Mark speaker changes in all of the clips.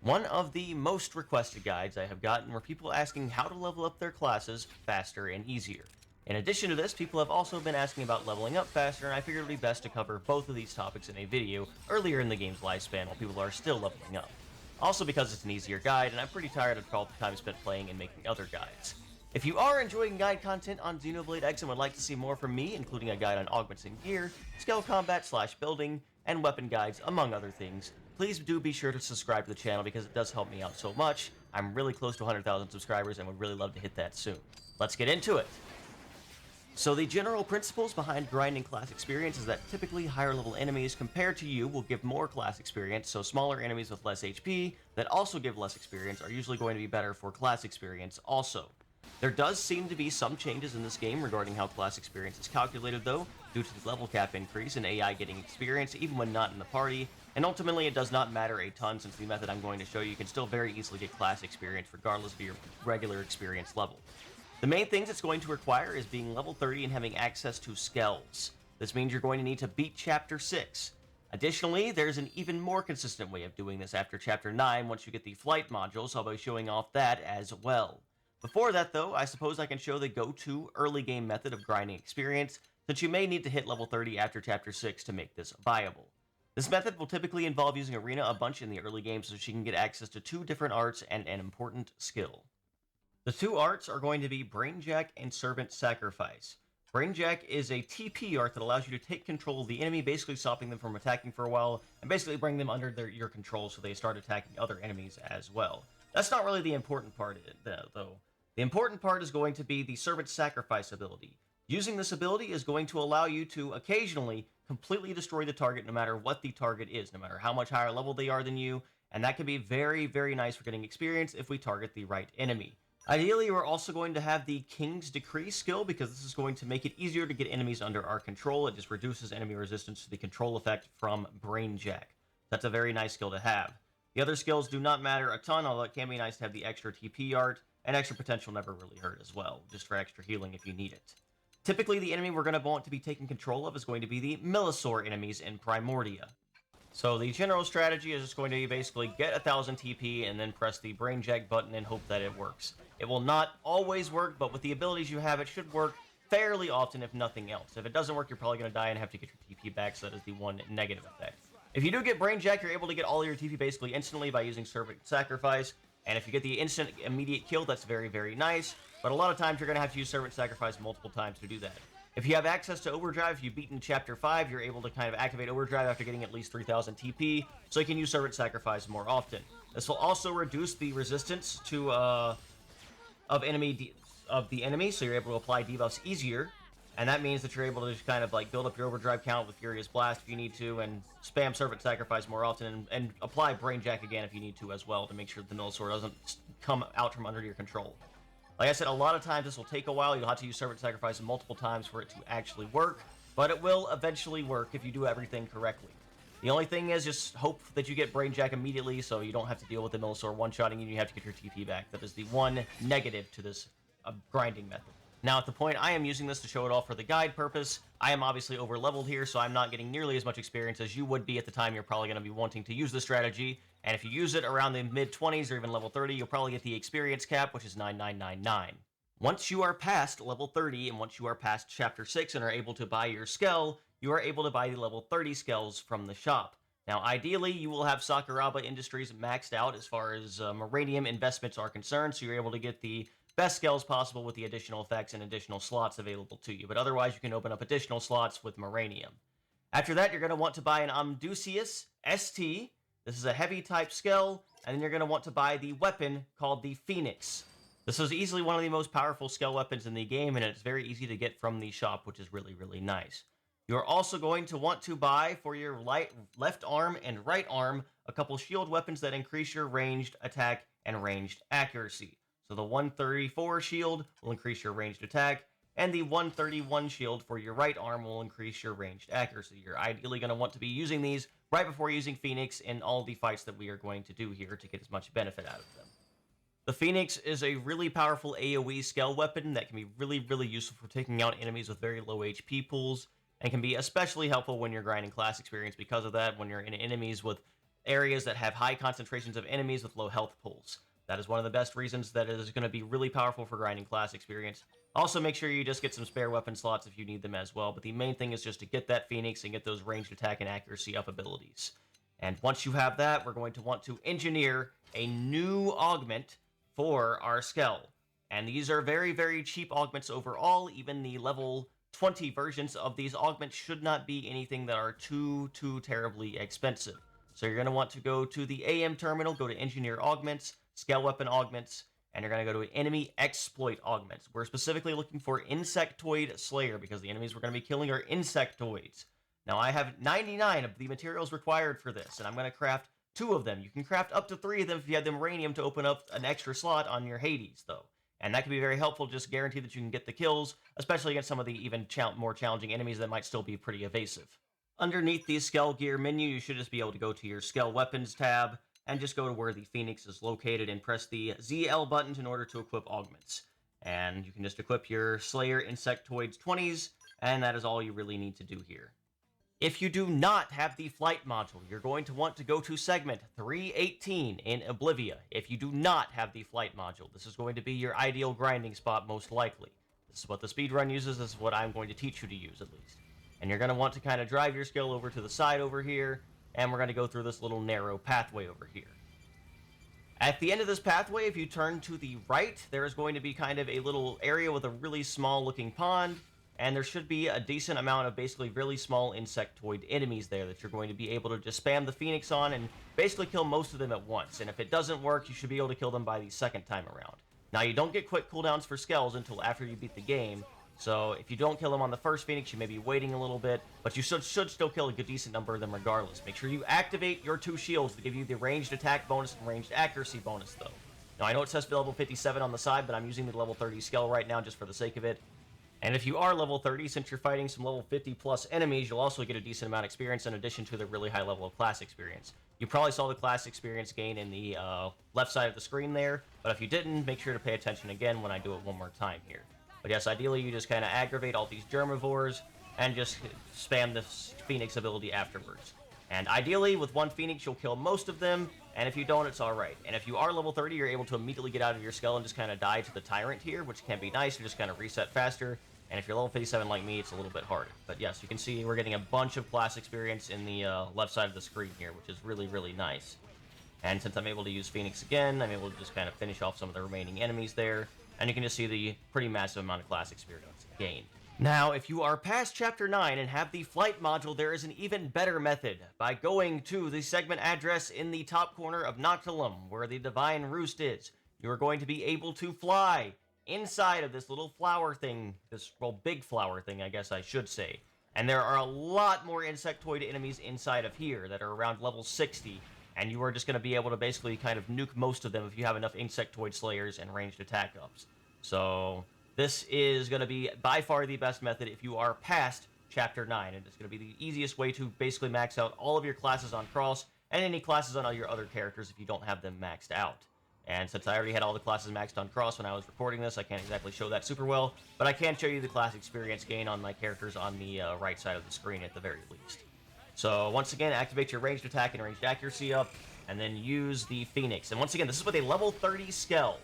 Speaker 1: One of the most requested guides I have gotten were people asking how to level up their classes faster and easier. In addition to this, people have also been asking about leveling up faster, and I figured it would be best to cover both of these topics in a video earlier in the game's lifespan while people are still leveling up. Also because it's an easier guide, and I'm pretty tired of all the time spent playing and making other guides. If you are enjoying guide content on Xenoblade X and would like to see more from me, including a guide on augments and gear, skill combat / building, and weapon guides, among other things, please do be sure to subscribe to the channel because it does help me out so much. I'm really close to 100,000 subscribers and would really love to hit that soon. Let's get into it! So the general principles behind grinding class experience is that typically higher level enemies compared to you will give more class experience, so smaller enemies with less HP that also give less experience are usually going to be better for class experience also. There does seem to be some changes in this game regarding how class experience is calculated though, due to the level cap increase and AI getting experience even when not in the party, and ultimately it does not matter a ton since the method I'm going to show you can still very easily get class experience regardless of your regular experience level. The main things it's going to require is being level 30 and having access to skells. This means you're going to need to beat Chapter 6. Additionally, there's an even more consistent way of doing this after Chapter 9 once you get the flight module, so I'll be showing off that as well. Before that though, I suppose I can show the go-to early game method of grinding experience, since you may need to hit level 30 after Chapter 6 to make this viable. This method will typically involve using Arena a bunch in the early game so she can get access to 2 different arts and an important skill. The 2 arts are going to be Brainjack and Servant Sacrifice. Brainjack is a TP art that allows you to take control of the enemy, basically stopping them from attacking for a while, and basically bring them under your control so they start attacking other enemies as well. That's not really the important part though. The important part is going to be the Servant Sacrifice ability. Using this ability is going to allow you to occasionally completely destroy the target no matter what the target is, no matter how much higher level they are than you, and that can be very, very nice for getting experience if we target the right enemy. Ideally, we're also going to have the King's Decree skill because this is going to make it easier to get enemies under our control. It just reduces enemy resistance to the control effect from Brainjack. That's a very nice skill to have. The other skills do not matter a ton, although it can be nice to have the extra TP art, and extra potential never really hurt as well, just for extra healing if you need it. Typically, the enemy we're going to want to be taking control of is going to be the Millisaur enemies in Primordia. So the general strategy is just going to be basically get 1000 TP and then press the Brainjack button and hope that it works. It will not always work, but with the abilities you have, it should work fairly often if nothing else. If it doesn't work, you're probably going to die and have to get your TP back, so that is the one negative effect. If you do get Brainjack, you're able to get all your TP basically instantly by using Servant Sacrifice, and if you get the instant immediate kill, that's very, very nice, but a lot of times you're going to have to use Servant Sacrifice multiple times to do that. If you have access to Overdrive, if you've beaten Chapter 5, you're able to kind of activate Overdrive after getting at least 3000 TP, so you can use Servant Sacrifice more often. This will also reduce the resistance to of the enemy, so you're able to apply debuffs easier, and that means that you're able to just kind of like build up your Overdrive count with Furious Blast if you need to, and spam Servant Sacrifice more often, and apply Brainjack again if you need to as well, to make sure that the Millisaur doesn't come out from under your control. Like I said, a lot of times this will take a while. You'll have to use Servant Sacrifice multiple times for it to actually work, but it will eventually work if you do everything correctly. The only thing is just hope that you get Brainjack immediately so you don't have to deal with the Millisaur one-shotting you and you have to get your TP back. That is the one negative to this grinding method. Now, at the point I am using this to show it off for the guide purpose, I am obviously over-leveled here, so I'm not getting nearly as much experience as you would be at the time you're probably going to be wanting to use this strategy, and if you use it around the mid-20s or even level 30, you'll probably get the experience cap, which is 9999. Once you are past level 30, and once you are past Chapter 6 and are able to buy your Skell, you are able to buy the level 30 Skells from the shop. Now, ideally, you will have Sakuraba Industries maxed out as far as Moranium investments are concerned, so you're able to get the best Skells possible with the additional effects and additional slots available to you, but otherwise you can open up additional slots with Moranium. After that, you're going to want to buy an Amdusius ST. This is a heavy type Skell, and then you're going to want to buy the weapon called the Phoenix. This is easily one of the most powerful Skell weapons in the game, and it's very easy to get from the shop, which is really, really nice. You're also going to want to buy for your left arm and right arm a couple shield weapons that increase your ranged attack and ranged accuracy. So the 134 shield will increase your ranged attack, and the 131 shield for your right arm will increase your ranged accuracy. You're ideally going to want to be using these right before using Phoenix in all the fights that we are going to do here to get as much benefit out of them. The Phoenix is a really powerful AoE Skell weapon that can be really, really useful for taking out enemies with very low HP pools, and can be especially helpful when you're grinding class experience because of that, when you're in enemies with areas that have high concentrations of enemies with low health pools. That is one of the best reasons that it is going to be really powerful for grinding class experience. Also, make sure you just get some spare weapon slots if you need them as well, but the main thing is just to get that Phoenix and get those ranged attack and accuracy up abilities. And once you have that, we're going to want to engineer a new augment for our Skell. And these are very, very cheap augments overall. Even the level 20 versions of these augments should not be anything that are too terribly expensive. So you're going to want to go to the AM terminal, go to Engineer Augments, Scale Weapon Augments, and you're going to go to Enemy Exploit Augments. We're specifically looking for Insectoid Slayer because the enemies we're going to be killing are insectoids. Now, I have 99 of the materials required for this, and I'm going to craft 2 of them. You can craft up to 3 of them if you have the Uranium to open up an extra slot on your Hades, though. And that can be very helpful, just guarantee that you can get the kills, especially against some of the even more challenging enemies that might still be pretty evasive. Underneath the Skell Gear menu, you should just be able to go to your Skell Weapons tab, and just go to where the Phoenix is located and press the ZL button in order to equip augments. And you can just equip your Slayer Insectoids 20s, and that is all you really need to do here. If you do not have the flight module, you're going to want to go to segment 318 in Oblivia. If you do not have the flight module, this is going to be your ideal grinding spot most likely. This is what the speedrun uses, this is what I'm going to teach you to use at least. And you're going to want to kind of drive your skill over to the side over here, and we're going to go through this little narrow pathway over here. At the end of this pathway, if you turn to the right, there is going to be kind of a little area with a really small looking pond, and there should be a decent amount of basically really small insectoid enemies there that you're going to be able to just spam the Phoenix on and basically kill most of them at once. And if it doesn't work, you should be able to kill them by the second time around. Now, you don't get quick cooldowns for Skells until after you beat the game, so if you don't kill them on the first Phoenix, you may be waiting a little bit, but you should still kill a good decent number of them regardless. Make sure you activate your 2 shields to give you the ranged attack bonus and ranged accuracy bonus, though. Now, I know it says level 57 on the side, but I'm using the level 30 Skell right now just for the sake of it. And if you are level 30, since you're fighting some level 50 plus enemies, you'll also get a decent amount of experience in addition to the really high level of class experience. You probably saw the class experience gain in the left side of the screen there, but if you didn't, make sure to pay attention again when I do it one more time here. But yes, ideally you just kind of aggravate all these germivores and just spam the Phoenix ability afterwards. And ideally, with 1 Phoenix, you'll kill most of them, and if you don't, it's alright. And if you are level 30, you're able to immediately get out of your Skell and just kind of die to the Tyrant here, which can be nice, you just kind of reset faster. And if you're level 57 like me, it's a little bit harder. But yes, you can see we're getting a bunch of class experience in the left side of the screen here, which is really, really nice. And since I'm able to use Phoenix again, I'm able to just kind of finish off some of the remaining enemies there. And you can just see the pretty massive amount of class experience gained. Now, if you are past Chapter 9 and have the flight module, there is an even better method. By going to the segment address in the top corner of Noctilum, where the Divine Roost is, you are going to be able to fly inside of this little flower thing, this, well, big flower thing, I guess I should say. And there are a lot more insectoid enemies inside of here that are around level 60, and you are just going to be able to basically kind of nuke most of them if you have enough insectoid slayers and ranged attack ups. So this is going to be by far the best method if you are past Chapter 9, and it's going to be the easiest way to basically max out all of your classes on Cross, and any classes on all your other characters if you don't have them maxed out. And since I already had all the classes maxed on Cross when I was recording this, I can't exactly show that super well, but I can show you the class experience gain on my characters on the right side of the screen at the very least. So once again, activate your ranged attack and ranged accuracy up, and then use the Phoenix. And once again, this is with a level 30 Skell.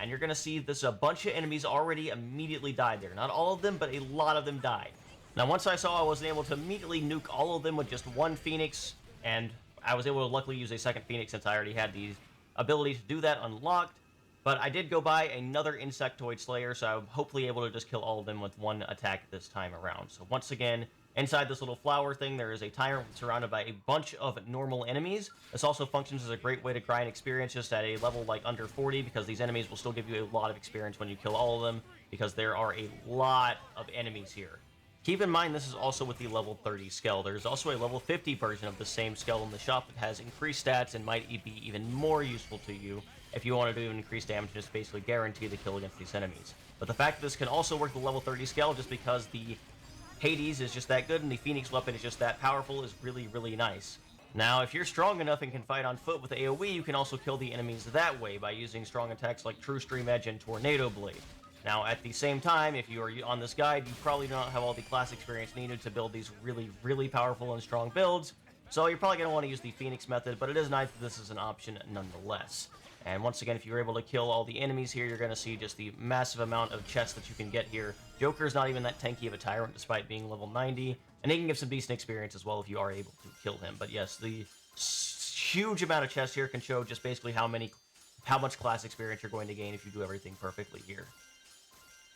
Speaker 1: And you're going to see this a bunch of enemies already immediately died there. Not all of them, but a lot of them died. Now, once I saw I wasn't able to immediately nuke all of them with just 1 Phoenix, and I was able to luckily use a 2nd Phoenix since I already had the ability to do that unlocked. But I did go buy another Insectoid Slayer, so I'm hopefully able to just kill all of them with 1 attack this time around. So once again, inside this little flower thing, there is a Tyrant surrounded by a bunch of normal enemies. This also functions as a great way to grind experience just at a level like under 40, because these enemies will still give you a lot of experience when you kill all of them, because there are a lot of enemies here. Keep in mind, this is also with the level 30 Skell. There's also a level 50 version of the same Skell in the shop that has increased stats and might be even more useful to you if you want to do increased damage and just basically guarantee the kill against these enemies. But the fact that this can also work with level 30 Skell just because the Hades is just that good and the Phoenix weapon is just that powerful is really, really nice. Now, if you're strong enough and can fight on foot with AoE, you can also kill the enemies that way by using strong attacks like True Stream Edge and Tornado Blade. Now, at the same time, if you are on this guide, you probably do not have all the class experience needed to build these really, really powerful and strong builds, So you're probably going to want to use the Phoenix method, but it is nice that this is an option nonetheless. And once again, if you're able to kill all the enemies here, you're going to see just the massive amount of chests that you can get here. Joker's not even that tanky of a tyrant despite being level 90, and he can give some decent experience as well if you are able to kill him. But yes, the huge amount of chests here can show just basically how much class experience you're going to gain if you do everything perfectly here.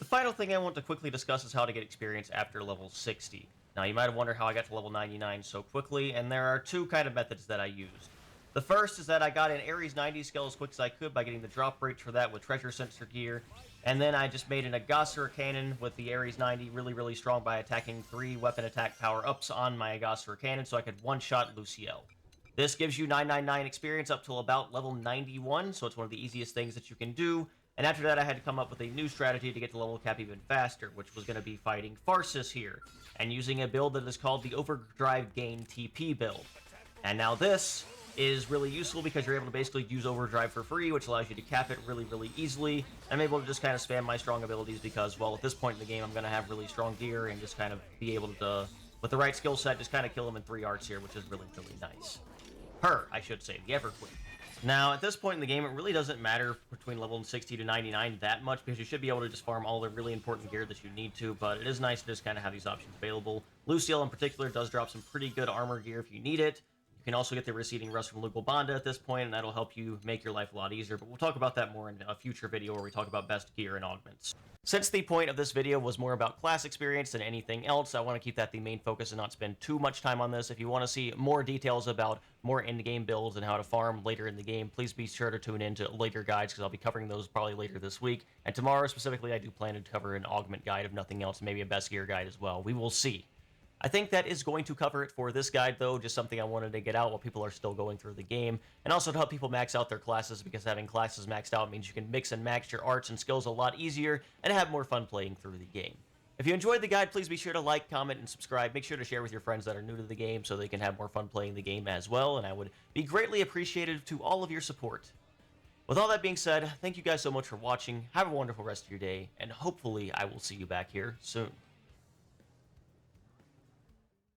Speaker 1: The final thing I want to quickly discuss is how to get experience after level 60. Now, you might have wondered how I got to level 99 so quickly, and there are two kind of methods that I used. The first is that I got an Ares 90 skill as quick as I could by getting the drop rate for that with treasure sensor gear, and then I just made an Agassor cannon with the Ares 90 really, really strong by attacking 3 weapon attack power-ups on my Agassor cannon so I could one-shot Luciel. This gives you 999 experience up till about level 91, so it's one of the easiest things that you can do. And after that, I had to come up with a new strategy to get the level cap even faster, which was going to be fighting Farsis here, and using a build that is called the Overdrive Gain TP build. And now this is really useful because you're able to basically use Overdrive for free, which allows you to cap it really, really easily. I'm able to just kind of spam my strong abilities because, well, at this point in the game, I'm going to have really strong gear and just kind of be able to, with the right skill set, just kind of kill them in 3 arts here, which is really, really nice. I should say, the Everqueen. Now, at this point in the game, it really doesn't matter between level 60 to 99 that much, because you should be able to just farm all the really important gear that you need to, but it is nice to just kind of have these options available. Luciel, in particular, does drop some pretty good armor gear if you need it. You can also get the Receding Rust from Lugalbanda at this point, and that'll help you make your life a lot easier, but we'll talk about that more in a future video where we talk about best gear and augments. Since the point of this video was more about class experience than anything else, I want to keep that the main focus and not spend too much time on this. If you want to see more details about more in-game builds and how to farm later in the game, please be sure to tune in to later guides, because I'll be covering those probably later this week. And tomorrow, specifically, I do plan to cover an augment guide, if nothing else, maybe a best gear guide as well. We will see. I think that is going to cover it for this guide, though, just something I wanted to get out while people are still going through the game, and also to help people max out their classes, because having classes maxed out means you can mix and match your arts and skills a lot easier and have more fun playing through the game. If you enjoyed the guide, please be sure to like, comment, and subscribe. Make sure to share with your friends that are new to the game so they can have more fun playing the game as well, and I would be greatly appreciative to all of your support. With all that being said, thank you guys so much for watching, have a wonderful rest of your day, and hopefully I will see you back here soon.